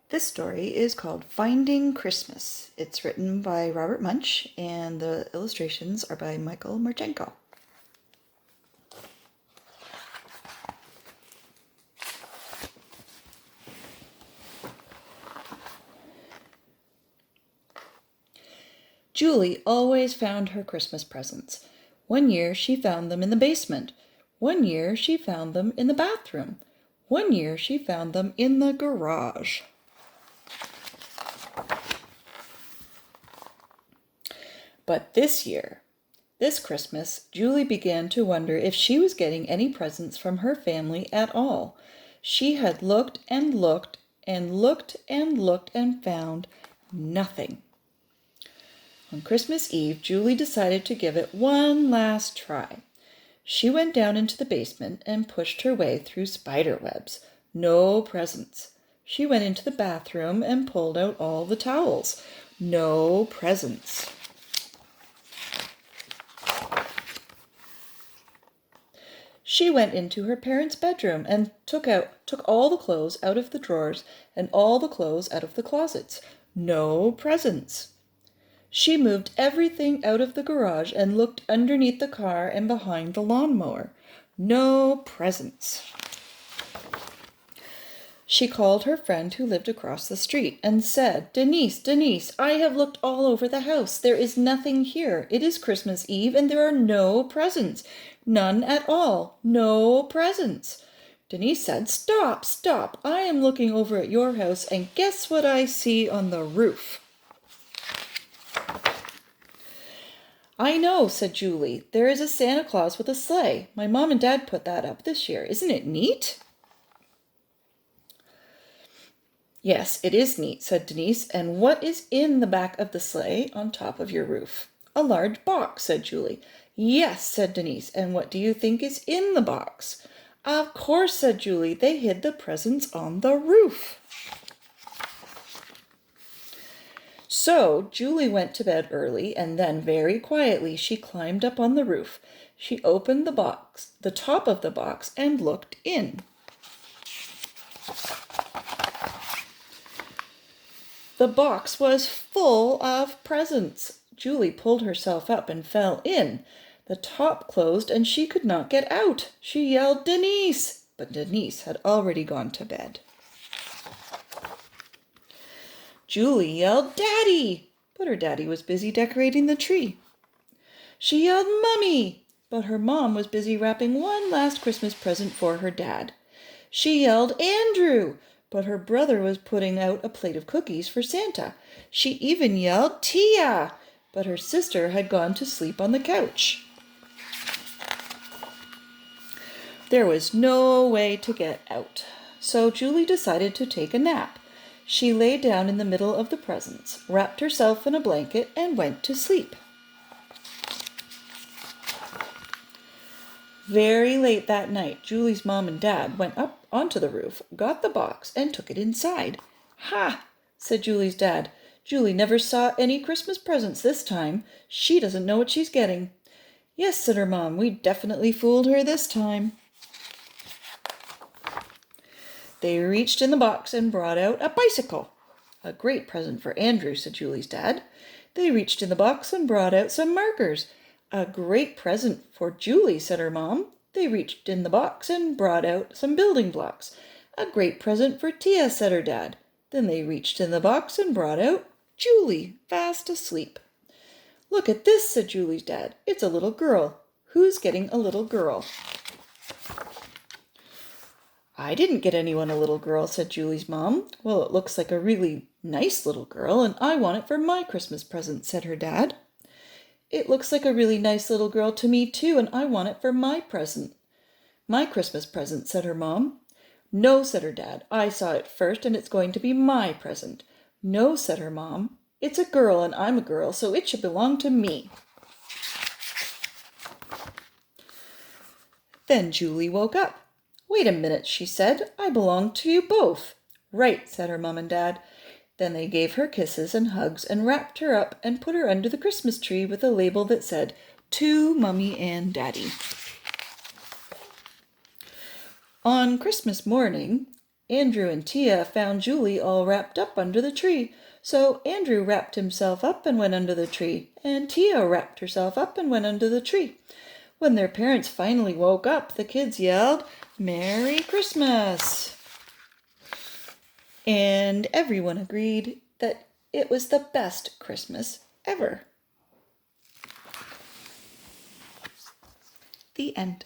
This story is called Finding Christmas. It's written by Robert Munsch and the illustrations are by Michael Marchenko. Julie always found her Christmas presents. One year she found them in the basement. One year she found them in the bathroom. One year she found them in the garage. But this Christmas, Julie began to wonder if she was getting any presents from her family at all. She had looked and looked and looked and looked and found nothing. On Christmas Eve, Julie decided to give it one last try. She went down into the basement and pushed her way through spider webs. No presents. She went into the bathroom and pulled out all the towels. No presents. She went into her parents' bedroom and took all the clothes out of the drawers and all the clothes out of the closets. No presents. She moved everything out of the garage and looked underneath the car and behind the lawnmower. No presents. She called her friend who lived across the street and said, Denise, I have looked all over the house. There is nothing here. It is Christmas Eve and there are no presents. None at all. No presents. Denise said, Stop. I am looking over at your house and guess what I see on the roof? I know, said Julie. There is a Santa Claus with a sleigh. My mom and dad put that up this year. Isn't it neat? Yes, it is neat, said Denise. And what is in the back of the sleigh on top of your roof? A large box, said Julie. Yes, said Denise. And what do you think is in the box? Of course, said Julie. They hid the presents on the roof. So Julie went to bed early, and then very quietly she climbed up on the roof. She opened the top of the box, and looked in. The box was full of presents. Julie pulled herself up and fell in. The top closed, and she could not get out. She yelled, Denise! But Denise had already gone to bed. Julie yelled, Daddy! But her daddy was busy decorating the tree. She yelled, Mummy! But her mom was busy wrapping one last Christmas present for her dad. She yelled, Andrew! But her brother was putting out a plate of cookies for Santa. She even yelled, Tia! But her sister had gone to sleep on the couch. There was no way to get out, so Julie decided to take a nap. She lay down in the middle of the presents, wrapped herself in a blanket, and went to sleep. Very late that night, Julie's mom and dad went up onto the roof, got the box, and took it inside. Ha! Said Julie's dad. Julie never saw any Christmas presents this time. She doesn't know what she's getting. Yes, said her mom, we definitely fooled her this time. They reached in the box and brought out a bicycle. A great present for Andrew, said Julie's dad. They reached in the box and brought out some markers. A great present for Julie, said her mom. They reached in the box and brought out some building blocks. A great present for Tia, said her dad. Then they reached in the box and brought out Julie, fast asleep. Look at this, said Julie's dad. It's a little girl. Who's getting a little girl? I didn't get anyone a little girl, said Julie's mom. Well, it looks like a really nice little girl, and I want it for my Christmas present, said her dad. It looks like a really nice little girl to me, too, and I want it for my present. My Christmas present, said her mom. No, said her dad. I saw it first, and it's going to be my present. No, said her mom. It's a girl, and I'm a girl, so it should belong to me. Then Julie woke up. Wait a minute, she said. I belong to you both. Right, said her mom and dad. Then they gave her kisses and hugs and wrapped her up and put her under the Christmas tree with a label that said, To Mummy and Daddy. On Christmas morning, Andrew and Tia found Julie all wrapped up under the tree. So Andrew wrapped himself up and went under the tree, and Tia wrapped herself up and went under the tree. When their parents finally woke up, the kids yelled, "Merry Christmas!" And everyone agreed that it was the best Christmas ever. The end.